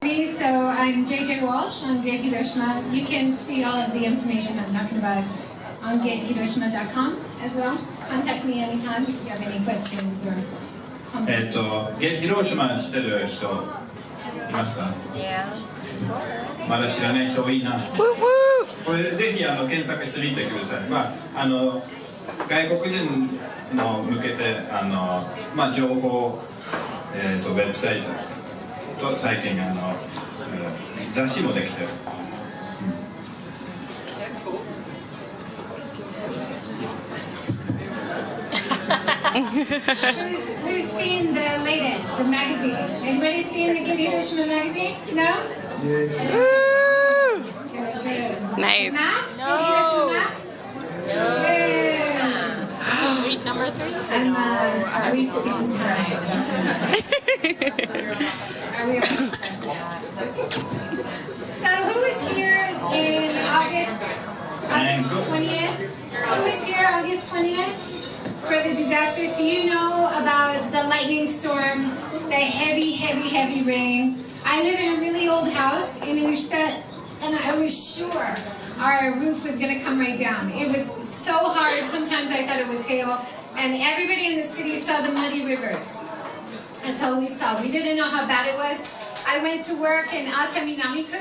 So I'm JJ Walsh on GetHiroshima. You can see all of the information I'm talking about on GetHiroshima.com as well. Contact me anytime if you have any questions or comments. GetHiroshima 知ってる人いますか？まだ知らない人多いな。これぜひ検索してみてください。外国人の向けて情報ウェブサイトと最近雑誌もできてる。Who's seen the latest, the magazine? Anybody seen the GetHiroshima magazine? No? Nice. Map? GetHiroshima map? Read number 3? I'm wasting time. Are we okay? So who was here in August 20th? Who was here August 20th? For the disaster, so you know about the lightning storm, the heavy rain. I live in a really old house in Ushta, and I was sure our roof was going to come right down. It was so hard, sometimes I thought it was hail, and everybody in the city saw the muddy rivers. That's all we saw. We didn't know how bad it was. I went to work in Asa-minami-ku,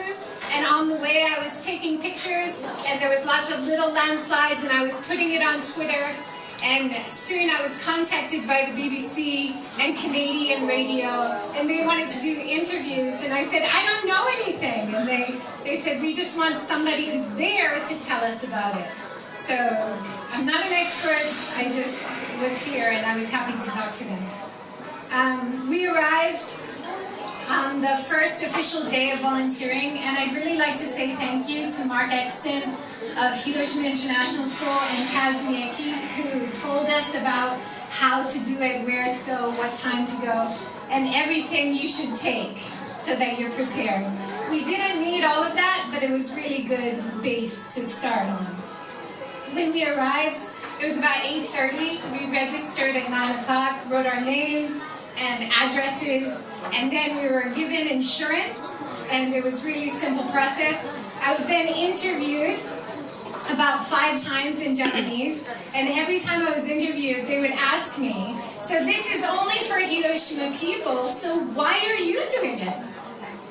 and on the way I was taking pictures, and there was lots of little landslides, and I was putting it on Twitter. And soon I was contacted by the BBC and Canadian radio, and they wanted to do interviews, and I said, I don't know anything. And they said, we just want somebody who's there to tell us about it. So I'm not an expert, I just was here, and I was happy to talk to them. We arrived on the first official day of volunteering, and I'd really like to say thank you to Mark Exton of Hiroshima International School and Kaz Miyake, who told us about how to do it, where to go, what time to go, and everything you should take so that you're prepared. We didn't need all of that, but it was really good base to start on. When we arrived, it was about 8:30. We registered at 9 o'clock, wrote our names and addresses, and then we were given insurance, and it was really simple process. I was then interviewed about 5 times in Japanese, and every time I was interviewed, they would ask me, so this is only for Hiroshima people, so why are you doing it?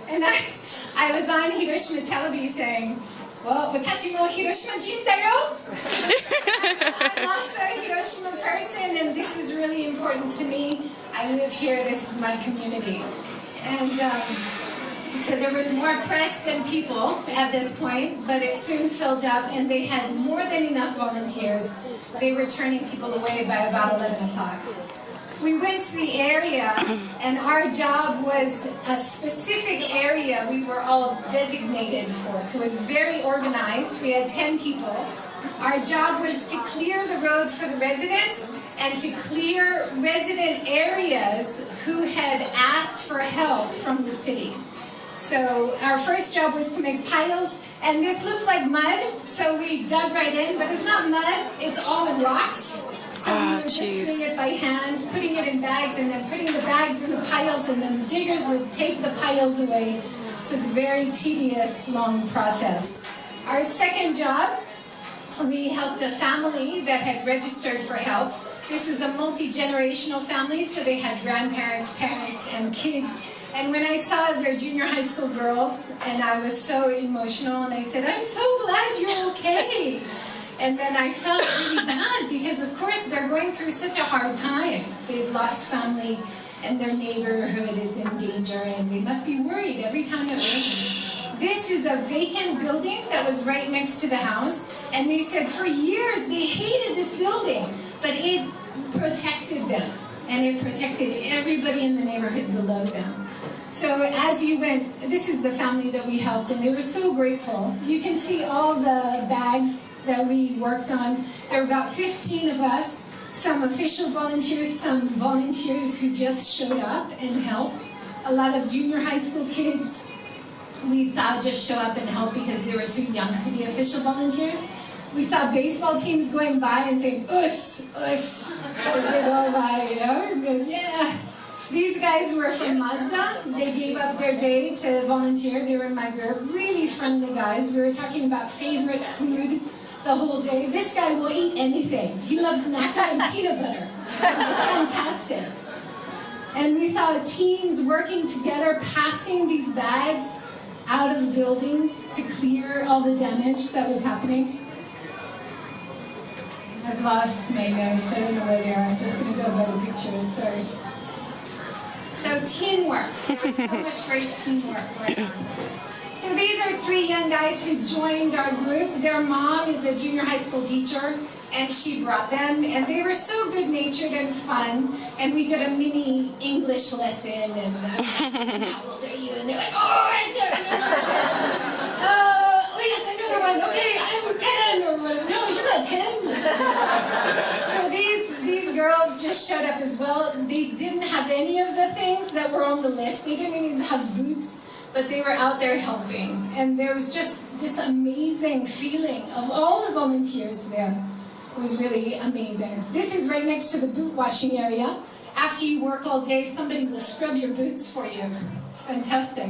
And I was on Hiroshima television saying, well, 私も広島人だよ. I'm also a Hiroshima person, and this is really important to me. I live here, this is my community. And so there was more press than people at this point, but it soon filled up, and they had more than enough volunteers. They were turning people away by about 11 o'clock. We went to the area, and our job was a specific area we were all designated for. So it was very organized. We had 10 people. Our job was to clear the road for the residents and to clear resident areas who had asked for help from the city. So our first job was to make piles, and this looks like mud, so we dug right in, but it's not mud, it's all rocks. So we were just doing it by hand, putting it in bags, and then putting the bags in the piles, and then the diggers would take the piles away. So it's a very tedious, long process. Our second job, we helped a family that had registered for help. This was a multi-generational family, so they had grandparents, parents, and kids. And when I saw their junior high school girls, and I was so emotional, and I said, I'm so glad you're okay. And then I felt really bad because, of course, they're going through such a hard time. They've lost family, and their neighborhood is in danger, and they must be worried every time it rains. This is a vacant building that was right next to the house, and they said for years they hated this building, but it protected them, and it protected everybody in the neighborhood below them. So as you went, this is the family that we helped, and they were so grateful. You can see all the bags that we worked on. There were about 15 of us, some official volunteers, some volunteers who just showed up and helped. A lot of junior high school kids we saw just show up and help because they were too young to be official volunteers. We saw baseball teams going by and saying, "Ush, ush," as they go by, you know, and yeah. These guys were from Mazda. They gave up their day to volunteer. They were in my group. Really friendly guys. We were talking about favorite food the whole day. This guy will eat anything. He loves natto and peanut butter. It's fantastic. And we saw teams working together, passing these bags out of buildings to clear all the damage that was happening. I've lost my notes. I don't know where they are. I'm just going to go by the pictures. Sorry. So teamwork. There's so much great teamwork going on. So these are 3 young guys who joined our group. Their mom is a junior high school teacher, and she brought them. And they were so good-natured and fun. And we did a mini English lesson. And how old are you? And they're like, oh, I don't know. Oh, yes, another one. Okay, I'm 10 or whatever. No, you're not 10. So these girls just showed up as well. They didn't have any of the things that were on the list. They didn't even have boots, but they were out there helping. And there was just this amazing feeling of all the volunteers there. It was really amazing. This is right next to the boot washing area. After you work all day, somebody will scrub your boots for you. It's fantastic.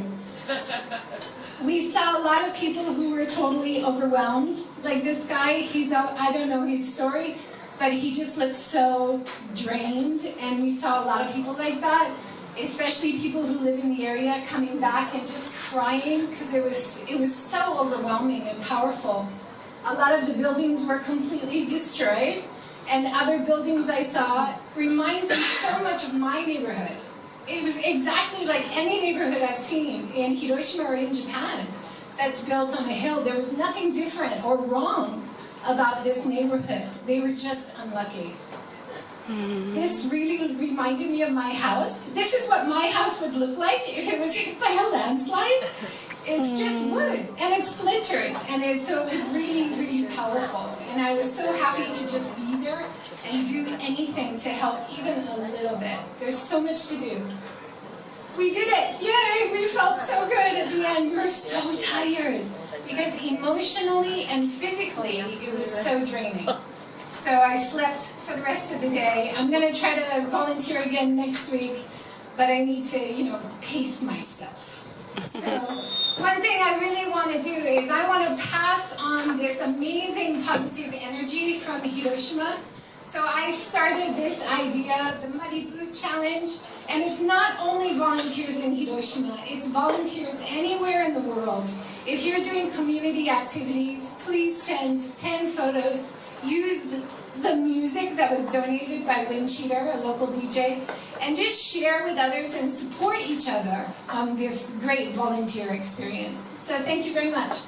We saw a lot of people who were totally overwhelmed. Like this guy, I don't know his story, but he just looked so drained. And we saw a lot of people like that, especially people who live in the area coming back and just crying because it was so overwhelming and powerful. A lot of the buildings were completely destroyed, and other buildings I saw reminds me so much of my neighborhood. It was exactly like any neighborhood I've seen in Hiroshima or in Japan that's built on a hill. There was nothing different or wrong about this neighborhood. They were just unlucky. This really reminded me of my house. This is what my house would look like if it was hit by a landslide. It's just wood, and it splinters, and so it was really, really powerful. And I was so happy to just be there and do anything to help even a little bit. There's so much to do. We did it! Yay! We felt so good at the end. We were so tired because emotionally and physically it was so draining. So I slept for the rest of the day. I'm going to try to volunteer again next week, but I need to, pace myself. So one thing I really want to do is I want to pass on this amazing positive energy from Hiroshima. So I started this idea, the Muddy Boot Challenge, and it's not only volunteers in Hiroshima, it's volunteers anywhere in the world. If you're doing community activities, please send 10 photos. Use the music that was donated by Wind Cheater, a local DJ, and just share with others and support each other on this great volunteer experience. So thank you very much.